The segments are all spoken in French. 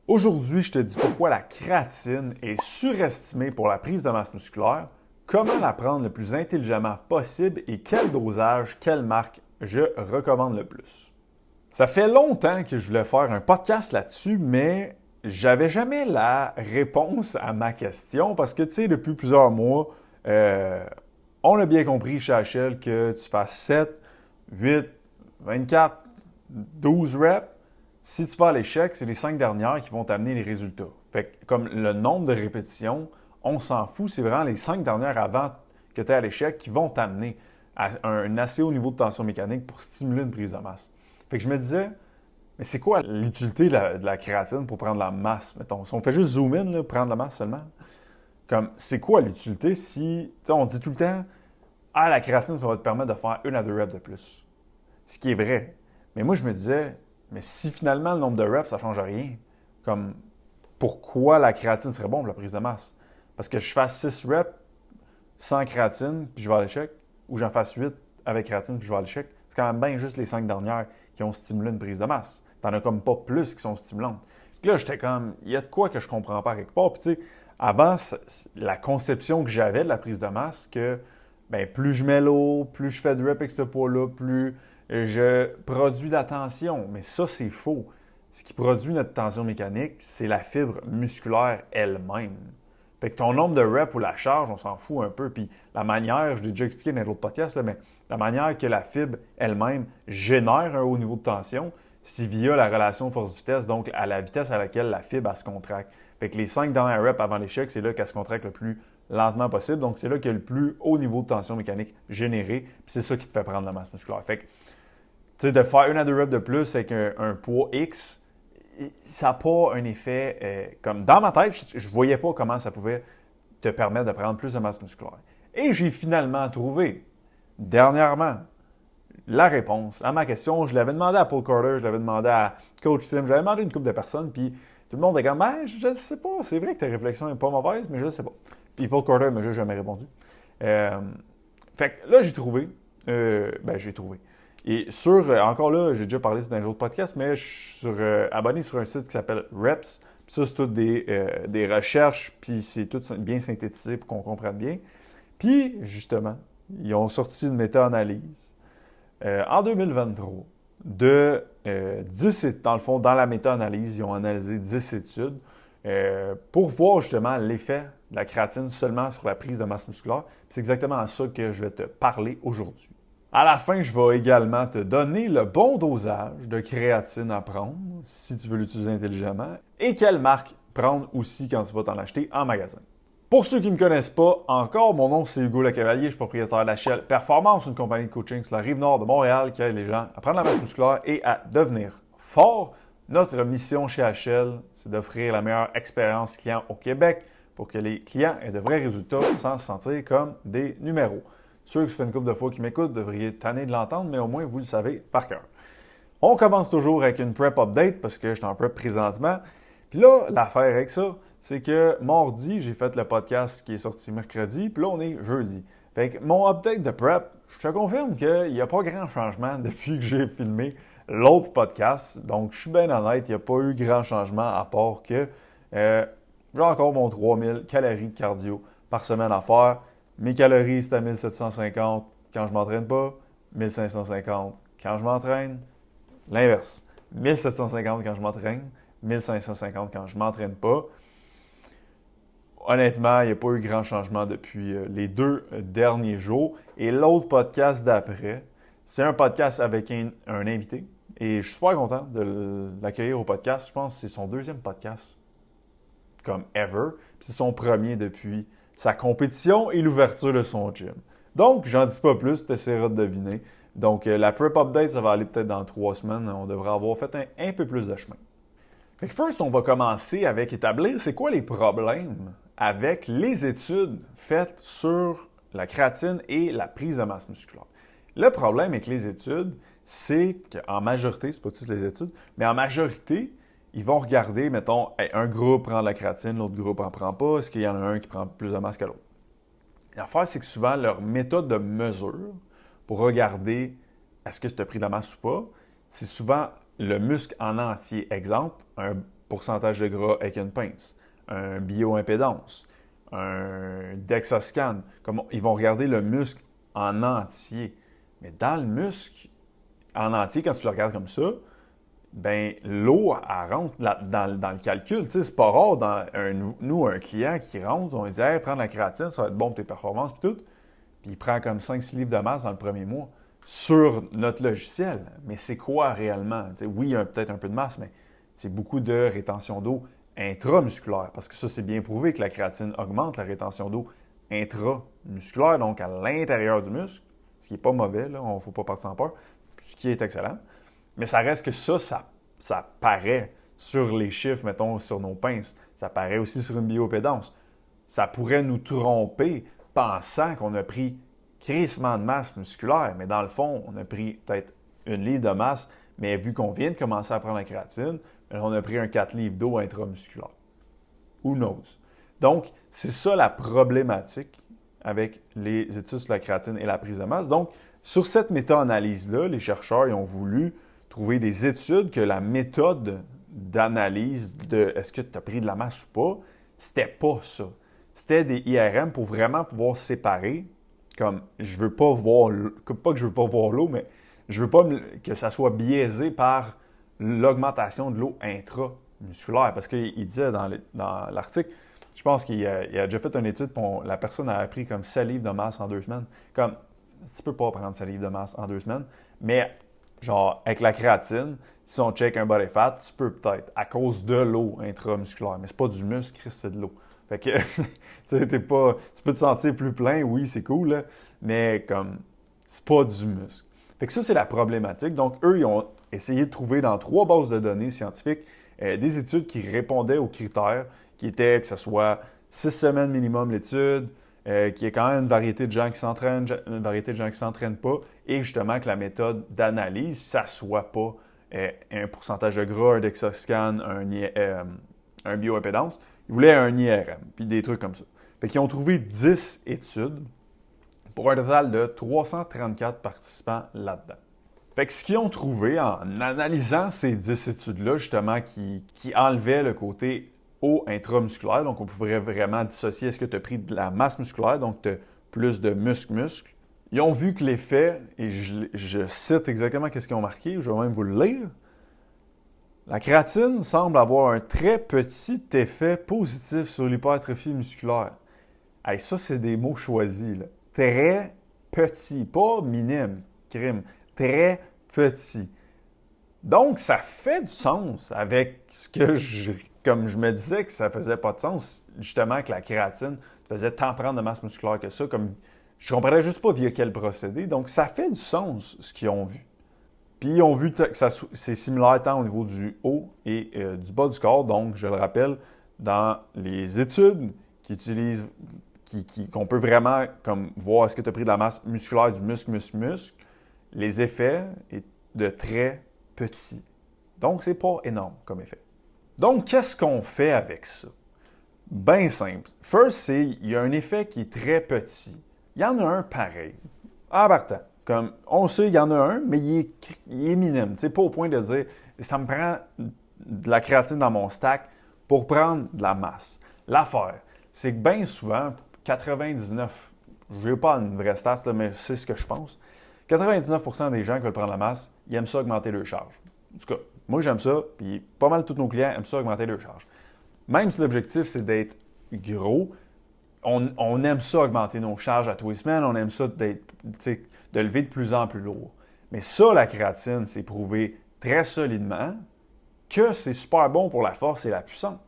Aujourd'hui, je te dis pourquoi la créatine est surestimée pour la prise de masse musculaire, comment la prendre le plus intelligemment possible et quel dosage, quelle marque je recommande le plus. Ça fait longtemps que je voulais faire un podcast là-dessus, mais j'avais jamais la réponse à ma question parce que, tu sais, depuis plusieurs mois, on a bien compris chez HL que tu fasses 7, 8, 24, 12 reps. Si tu vas à l'échec, c'est les 5 dernières qui vont t'amener les résultats. Fait que comme le nombre de répétitions, on s'en fout, c'est vraiment les 5 dernières avant que tu es à l'échec qui vont t'amener à un assez haut niveau de tension mécanique pour stimuler une prise de masse. Fait que je me disais, mais c'est quoi l'utilité de la créatine pour prendre la masse, mettons? Si on fait juste zoom in, là, prendre la masse seulement, comme c'est quoi l'utilité si, tu sais, on dit tout le temps, ah, la créatine, ça va te permettre de faire 1 à 2 reps de plus. Ce qui est vrai. Mais moi, je me disais, mais si finalement le nombre de reps, ça ne change rien, comme pourquoi la créatine serait bon pour la prise de masse? Parce que je fasse 6 reps sans créatine, puis je vais à l'échec, ou j'en fasse 8 avec créatine, puis je vais à l'échec. C'est quand même bien juste les 5 dernières qui ont stimulé une prise de masse. T'en as comme pas plus qui sont stimulantes. Puis là, j'étais comme, il y a de quoi que je comprends pas quelque part. Puis tu sais, avant, la conception que j'avais de la prise de masse, que ben, plus je mets l'eau, plus je fais de reps avec ce poids-là, plus je produis de la tension. Mais ça, c'est faux. Ce qui produit notre tension mécanique, c'est la fibre musculaire elle-même. Fait que ton nombre de reps ou la charge, on s'en fout un peu. Puis la manière, je l'ai déjà expliqué dans l'autre podcast, là, mais la manière que la fibre elle-même génère un haut niveau de tension, c'est via la relation force-vitesse, donc à la vitesse à laquelle la fibre elle se contracte. Fait que les 5 dernières reps avant l'échec, c'est là qu'elle se contracte le plus lentement possible. Donc c'est là qu'il y a le plus haut niveau de tension mécanique généré. Puis c'est ça qui te fait prendre la masse musculaire. Fait que, tu sais, de faire 1 à 2 reps de plus avec un poids X, ça n'a pas un effet comme dans ma tête, je ne voyais pas comment ça pouvait te permettre de prendre plus de masse musculaire. Et j'ai finalement trouvé, dernièrement, la réponse à ma question. Je l'avais demandé à Paul Carter, je l'avais demandé à Coach Sim, je l'avais demandé à une couple de personnes, puis tout le monde était comme, ben, je ne sais pas, c'est vrai que ta réflexion n'est pas mauvaise, mais je ne sais pas. Puis Paul Carter m'a juste jamais répondu. Fait que là, j'ai trouvé. J'ai trouvé. Et encore là, j'ai déjà parlé dans un autre podcast, mais je suis abonné sur un site qui s'appelle Reps. Puis ça, c'est toutes des recherches, puis c'est tout bien synthétisé pour qu'on comprenne bien. Puis, justement, ils ont sorti une méta-analyse en 2023 de 10 études. Dans le fond, dans la méta-analyse, ils ont analysé 10 études pour voir justement l'effet de la créatine seulement sur la prise de masse musculaire. Puis c'est exactement à ça que je vais te parler aujourd'hui. À la fin, je vais également te donner le bon dosage de créatine à prendre si tu veux l'utiliser intelligemment et quelle marque prendre aussi quand tu vas t'en acheter en magasin. Pour ceux qui ne me connaissent pas encore, mon nom c'est Hugo Lecavalier, je suis propriétaire d'HL Performance, une compagnie de coaching sur la rive nord de Montréal qui aide les gens à prendre la masse musculaire et à devenir fort. Notre mission chez HL, c'est d'offrir la meilleure expérience client au Québec pour que les clients aient de vrais résultats sans se sentir comme des numéros. Ceux qui se font une couple de fois qui m'écoutent devraient tanner de l'entendre, mais au moins vous le savez par cœur. On commence toujours avec une prep update parce que je suis en prep présentement. Puis là, l'affaire avec ça, c'est que mardi, j'ai fait le podcast qui est sorti mercredi, puis là, on est jeudi. Fait que mon update de prep, je te confirme qu'il n'y a pas grand changement depuis que j'ai filmé l'autre podcast. Donc, je suis bien honnête, il n'y a pas eu grand changement à part que j'ai encore mon 3000 calories de cardio par semaine à faire. Mes calories, c'est à 1750 quand je ne m'entraîne pas, 1550 quand je m'entraîne. L'inverse, 1750 quand je m'entraîne, 1550 quand je ne m'entraîne pas. Honnêtement, il n'y a pas eu grand changement depuis les 2 derniers jours. Et l'autre podcast d'après, c'est un podcast avec un invité. Et je suis super content de l'accueillir au podcast. Je pense que c'est son 2e podcast, comme ever. Puis c'est son premier depuis sa compétition et l'ouverture de son gym. Donc, j'en dis pas plus, tu essaieras de deviner. Donc, la prep update, ça va aller peut-être dans 3 semaines. On devrait avoir fait un peu plus de chemin. Fait que first, on va commencer avec établir c'est quoi les problèmes avec les études faites sur la créatine et la prise de masse musculaire. Le problème avec les études, c'est qu'en majorité, c'est pas toutes les études, mais en majorité, ils vont regarder, mettons, un groupe prend de la créatine, l'autre groupe n'en prend pas, est-ce qu'il y en a un qui prend plus de masse que l'autre? L'affaire, c'est que souvent, leur méthode de mesure pour regarder est-ce que tu as pris de la masse ou pas, c'est souvent le muscle en entier. Exemple, pourcentage de gras avec une pince, un bioimpédance, un DEXA-scan. Ils vont regarder le muscle en entier. Mais dans le muscle en entier, quand tu le regardes comme ça, ben l'eau, elle rentre dans le calcul. Tu sais, c'est pas rare, un client qui rentre, on lui dit « Hey, prends de la créatine, ça va être bon pour tes performances, puis tout. » Puis il prend comme 5-6 livres de masse dans le premier mois sur notre logiciel. Mais c'est quoi réellement? Tu sais, oui, il y a peut-être un peu de masse, mais c'est beaucoup de rétention d'eau intramusculaire. Parce que ça, c'est bien prouvé que la créatine augmente la rétention d'eau intramusculaire, donc à l'intérieur du muscle, ce qui n'est pas mauvais, là, il ne faut pas partir en peur, ce qui est excellent. Mais ça reste que ça paraît sur les chiffres, mettons, sur nos pinces. Ça paraît aussi sur une bioimpédance. Ça pourrait nous tromper pensant qu'on a pris crissement de masse musculaire, mais dans le fond, on a pris peut-être une livre de masse, mais vu qu'on vient de commencer à prendre la créatine, on a pris un 4 livres d'eau intramusculaire. Who knows? Donc, c'est ça la problématique avec les études sur la créatine et la prise de masse. Donc, sur cette méta-analyse-là, les chercheurs ils ont voulu trouver des études que la méthode d'analyse de est-ce que tu as pris de la masse ou pas, c'était pas ça. C'était des IRM pour vraiment pouvoir séparer, comme je veux pas voir, pas que je veux pas voir l'eau, mais je veux pas que ça soit biaisé par l'augmentation de l'eau intramusculaire. Parce qu'il disait dans l'article, je pense qu'il a déjà fait une étude, la personne a pris comme 7 livres de masse en 2 semaines. Comme, tu peux pas prendre 7 livres de masse en 2 semaines, mais genre, avec la créatine, si on check un body fat, tu peux peut-être, à cause de l'eau intramusculaire. Mais c'est pas du muscle, c'est de l'eau. Fait que, tu peux te sentir plus plein, oui, c'est cool, là, mais comme, c'est pas du muscle. Fait que ça, c'est la problématique. Donc, eux, ils ont essayé de trouver dans 3 bases de données scientifiques des études qui répondaient aux critères, qui étaient que ce soit 6 semaines minimum l'étude, qu'il y ait quand même une variété de gens qui s'entraînent, une variété de gens qui ne s'entraînent pas, et justement que la méthode d'analyse, ça ne soit pas un pourcentage de gras, un DEXA-scan, un bioimpédance. Ils voulaient un IRM, puis des trucs comme ça. Fait qu'ils ont trouvé 10 études pour un total de 334 participants là-dedans. Fait que ce qu'ils ont trouvé en analysant ces 10 études-là, justement, qui enlevaient le côté eau intramusculaire, donc on pourrait vraiment dissocier est-ce que tu as pris de la masse musculaire, donc tu as plus de muscle-muscle. Ils ont vu que l'effet, et je cite exactement ce qu'ils ont marqué, je vais même vous le lire, la créatine semble avoir un très petit effet positif sur l'hypertrophie musculaire. Hey, ça, c'est des mots choisis, là. Très petit, pas minime, crime, très petit. Donc, ça fait du sens avec ce que comme je me disais que ça faisait pas de sens, justement, que la créatine faisait tant prendre de masse musculaire que ça, comme je comprenais juste pas via quel procédé. Donc, ça fait du sens, ce qu'ils ont vu. Puis, ils ont vu que c'est similaire tant au niveau du haut et du bas du corps. Donc, je le rappelle, dans les études qui utilisent, qu'on peut vraiment comme voir est-ce que tu as pris de la masse musculaire, du muscle, les effets sont de très petits. Donc, c'est pas énorme comme effet. Donc, qu'est-ce qu'on fait avec ça? Bien simple. First, il y a un effet qui est très petit. Il y en a un pareil. En partant. Comme on sait, il y en a un, mais il est minime. Tu sais, pas au point de dire ça me prend de la créatine dans mon stack pour prendre de la masse. L'affaire, c'est que bien souvent, 99, je n'ai pas une vraie stat, là, mais c'est ce que je pense. 99% des gens qui veulent prendre la masse, ils aiment ça augmenter leur charge. En tout cas, moi j'aime ça, puis pas mal de tous nos clients aiment ça augmenter leur charge. Même si l'objectif c'est d'être gros, on aime ça augmenter nos charges à tous les semaines, on aime ça de lever de plus en plus lourd. Mais ça, la créatine, c'est prouvé très solidement que c'est super bon pour la force et la puissance.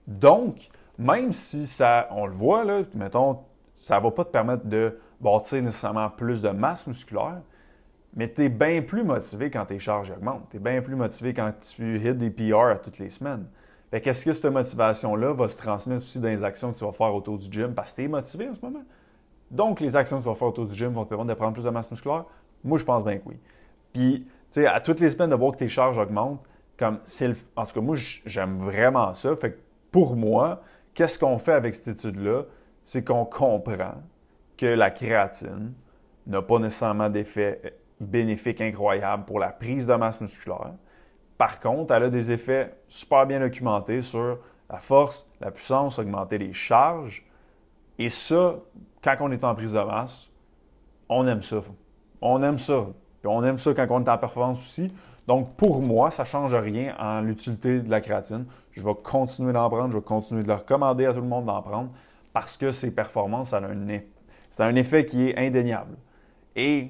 Donc, même si ça, on le voit, là, mettons, ça ne va pas te permettre de bâtir nécessairement plus de masse musculaire, mais tu es bien plus motivé quand tes charges augmentent. Tu es bien plus motivé quand tu hits des PR à toutes les semaines. Fait qu'est-ce que cette motivation-là va se transmettre aussi dans les actions que tu vas faire autour du gym parce que tu es motivé en ce moment? Donc, les actions que tu vas faire autour du gym vont te permettre de prendre plus de masse musculaire? Moi, je pense bien que oui. Puis, tu sais, à toutes les semaines, de voir que tes charges augmentent, comme en tout cas, moi, j'aime vraiment ça. Fait que pour moi, qu'est-ce qu'on fait avec cette étude-là? C'est qu'on comprend que la créatine n'a pas nécessairement d'effet bénéfique incroyable pour la prise de masse musculaire, Par contre, elle a des effets super bien documentés sur la force, la puissance, augmenter les charges. Et ça, quand on est en prise de masse, on aime ça. On aime ça. Puis on aime ça quand on est en performance aussi. Donc, pour moi, ça ne change rien en l'utilité de la créatine. Je vais continuer d'en prendre, je vais continuer de le recommander à tout le monde d'en prendre parce que ses performances, c'est un effet qui est indéniable. Et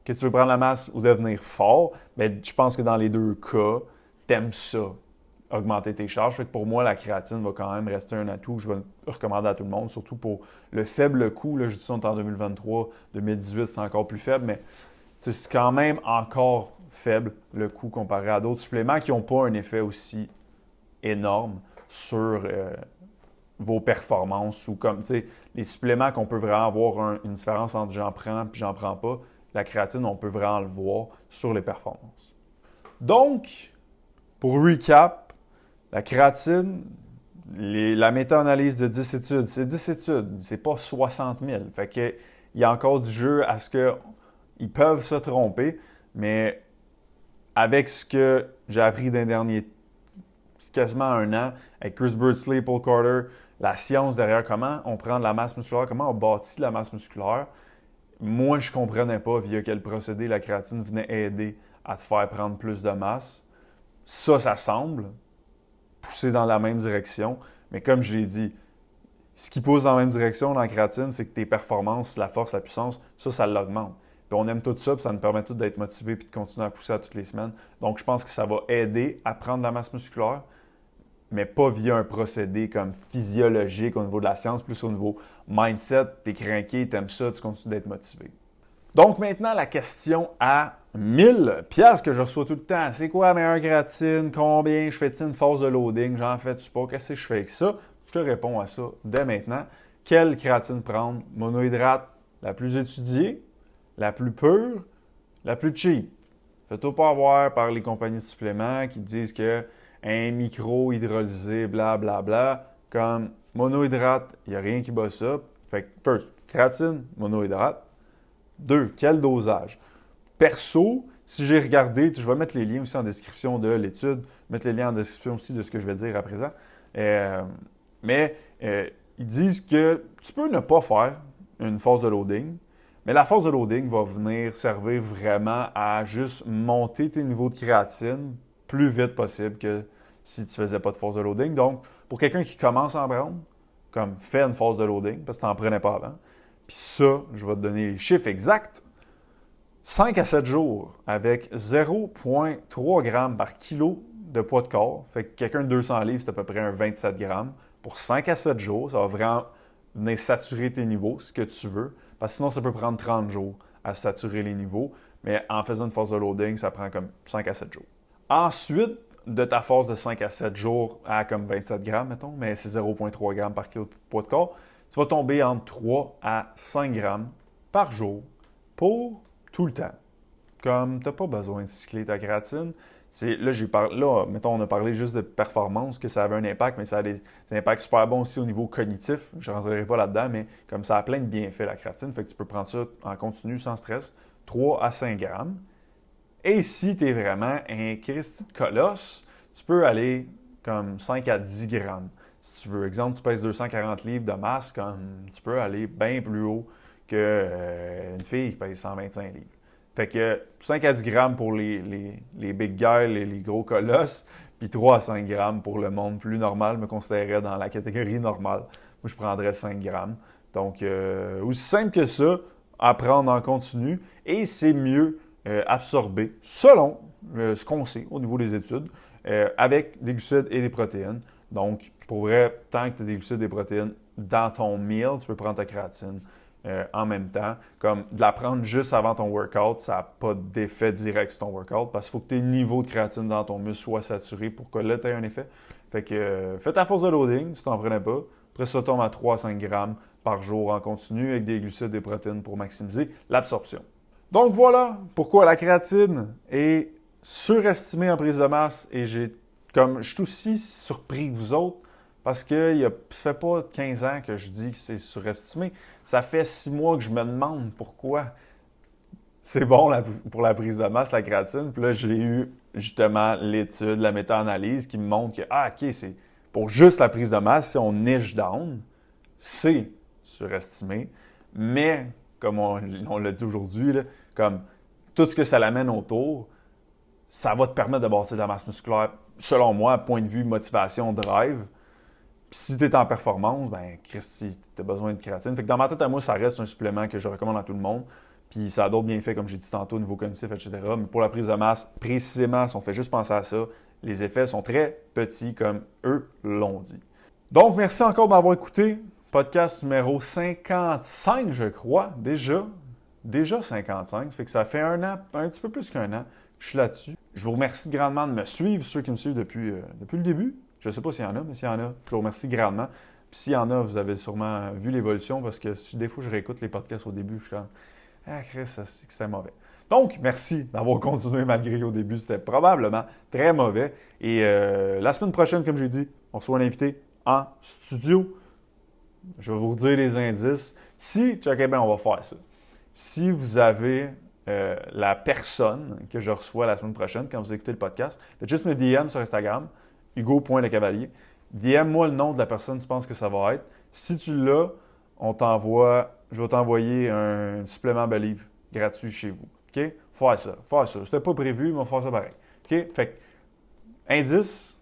que tu veux prendre la masse ou devenir fort, bien, je pense que dans les deux cas, tu aimes ça, augmenter tes charges. Fait que pour moi, la créatine va quand même rester un atout que je vais recommander à tout le monde, surtout pour le faible coût. Là, je dis ça, on est en 2023, 2018, c'est encore plus faible, mais c'est quand même encore faible le coût comparé à d'autres suppléments qui n'ont pas un effet aussi énorme sur vos performances ou comme, tu sais, les suppléments qu'on peut vraiment avoir une différence entre j'en prends et j'en prends pas. La créatine, on peut vraiment le voir sur les performances. Donc, pour recap, la créatine, la méta-analyse de 10 études, c'est 10 études, c'est pas 60 000. Fait qu'il y a encore du jeu à ce qu'ils peuvent se tromper, mais avec ce que j'ai appris d'un dernier, quasiment un an, avec Chris Birdsley, Paul Carter, la science derrière comment on prend de la masse musculaire, comment on bâtit de la masse musculaire, moi, je ne comprenais pas via quel procédé la créatine venait aider à te faire prendre plus de masse. Ça semble pousser dans la même direction. Mais comme je l'ai dit, ce qui pousse dans la même direction dans la créatine, c'est que tes performances, la force, la puissance, ça l'augmente. Puis on aime tout ça, puis ça nous permet tout d'être motivés puis de continuer à pousser à toutes les semaines. Donc, je pense que ça va aider à prendre de la masse musculaire, mais pas via un procédé comme physiologique au niveau de la science, plus au niveau mindset, t'es craqué, t'aimes ça, tu continues d'être motivé. Donc maintenant, la question à 1000 piastres que je reçois tout le temps, c'est quoi la meilleure créatine? Combien? Je fais-tu une phase de loading? J'en fais-tu pas? Qu'est-ce que je fais avec ça? Je te réponds à ça dès maintenant. Quelle créatine prendre? Monohydrate, la plus étudiée, la plus pure, la plus cheap. Fais-toi pas avoir par les compagnies de suppléments qui disent que un micro hydrolysé, blablabla, comme monohydrate, il n'y a rien qui bat ça. Fait que, first, créatine, monohydrate. 2, quel dosage? Perso, si j'ai regardé, je vais mettre les liens aussi en description de l'étude, mettre les liens en description aussi de ce que je vais dire à présent. Mais ils disent que tu peux ne pas faire une phase de loading, mais la phase de loading va venir servir vraiment à juste monter tes niveaux de créatine plus vite possible que si tu ne faisais pas de phase de loading. Donc, pour quelqu'un qui commence à en prendre, comme fais une phase de loading, parce que tu n'en prenais pas avant. Puis ça, je vais te donner les chiffres exacts. 5 à 7 jours avec 0,3 g par kilo de poids de corps. Fait que quelqu'un de 200 livres, c'est à peu près un 27 grammes. Pour 5 à 7 jours, ça va vraiment venir saturer tes niveaux, ce que tu veux. Parce que sinon, ça peut prendre 30 jours à saturer les niveaux. Mais en faisant une phase de loading, ça prend comme 5 à 7 jours. Ensuite, de ta phase de 5 à 7 jours à comme 27 grammes, mettons, mais c'est 0,3 g par kilo de poids de corps, tu vas tomber entre 3 à 5 grammes par jour pour tout le temps. Comme tu n'as pas besoin de cycler ta créatine. Là, mettons, on a parlé juste de performance, que ça avait un impact, mais ça a des impacts super bons aussi au niveau cognitif. Je ne rentrerai pas là-dedans, mais comme ça a plein de bienfaits, la créatine, fait que tu peux prendre ça en continu sans stress, 3 à 5 grammes. Et si tu es vraiment un Christy de colosse, tu peux aller comme 5 à 10 grammes. Si tu veux, exemple, tu pèses 240 livres de masse, comme tu peux aller bien plus haut qu'une fille qui pèse 125 livres. Fait que 5 à 10 grammes pour les big guys, les gros colosses, puis 3 à 5 grammes pour le monde plus normal, me considérerais dans la catégorie normale. Moi, je prendrais 5 grammes. Donc, aussi simple que ça, à prendre en continu, et c'est mieux absorbé, selon ce qu'on sait au niveau des études, avec des glucides et des protéines. Donc, pour vrai, tant que tu as des glucides et des protéines dans ton meal, tu peux prendre ta créatine en même temps. Comme de la prendre juste avant ton workout, ça n'a pas d'effet direct sur ton workout parce qu'il faut que tes niveaux de créatine dans ton muscle soient saturés pour que là, tu aies un effet. Fait que fais ta force de loading si tu n'en prenais pas. Après ça, tombe à 3 à 5 grammes par jour en continu avec des glucides et des protéines pour maximiser l'absorption. Donc voilà pourquoi la créatine est surestimée en prise de masse et je suis aussi surpris que vous autres parce que ça fait pas 15 ans que je dis que c'est surestimé. Ça fait 6 mois que je me demande pourquoi. c'est bon pour la prise de masse, la créatine. Puis là, j'ai eu justement l'étude, la méta-analyse qui me montre que, OK, c'est pour juste la prise de masse, si on niche down, c'est surestimé. Mais, comme on l'a dit aujourd'hui, là, comme tout ce que ça l'amène autour, ça va te permettre de bâtir de la masse musculaire, selon moi, point de vue motivation, drive. Puis si tu es en performance, ben Christy, tu as besoin de créatine. Fait que dans ma tête à moi, ça reste un supplément que je recommande à tout le monde. Puis ça a d'autres bienfaits, comme j'ai dit tantôt, au niveau cognitif, etc. Mais pour la prise de masse, précisément, si on fait juste penser à ça, les effets sont très petits, comme eux l'ont dit. Donc, merci encore de m'avoir écouté. Podcast numéro 55, je crois, déjà. Déjà 55, fait que ça fait un an, un petit peu plus qu'un an, je suis là-dessus. Je vous remercie grandement de me suivre, ceux qui me suivent depuis le début. Je ne sais pas s'il y en a, mais s'il y en a, je vous remercie grandement. Puis s'il y en a, vous avez sûrement vu l'évolution parce que des fois, je réécoute les podcasts au début, je suis comme « Ah, Chris, ça, c'est que c'était mauvais. » Donc, merci d'avoir continué malgré au début, c'était probablement très mauvais. Et la semaine prochaine, comme j'ai dit, on reçoit un invité en studio. Je vais vous dire les indices. Si, checkez bien, on va faire ça. Si vous avez la personne que je reçois la semaine prochaine, quand vous écoutez le podcast, faites juste me DM sur Instagram, Hugo.lecavalier. DM-moi le nom de la personne que tu penses que ça va être. Si tu l'as, je vais t'envoyer un supplément Believe gratuit chez vous. OK? Faire ça. C'était pas prévu, mais on va faire ça pareil. OK? Fait que, indice,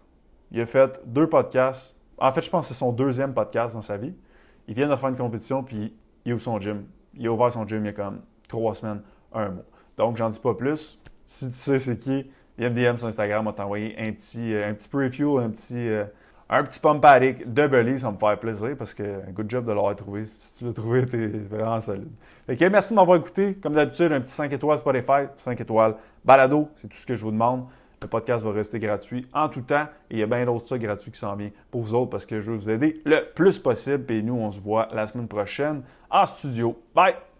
il a fait 2 podcasts. En fait, je pense que c'est son 2e podcast dans sa vie. Il vient de faire une compétition, puis il ouvre son gym. Il a ouvert son gym il y a comme 3 semaines, 1 mois. Donc, j'en dis pas plus. Si tu sais c'est qui, viens me DM sur Instagram, on va t'envoyer un petit preview, un petit pump addict de Belly, ça va me faire plaisir parce que good job de l'avoir trouvé. Si tu l'as trouvé, t'es vraiment solide. Fait que merci de m'avoir écouté. Comme d'habitude, un petit 5 étoiles Spotify, 5 étoiles balado, c'est tout ce que je vous demande. Le podcast va rester gratuit en tout temps et il y a bien d'autres trucs gratuits qui s'en viennent pour vous autres parce que je veux vous aider le plus possible. Et nous, on se voit la semaine prochaine en studio. Bye!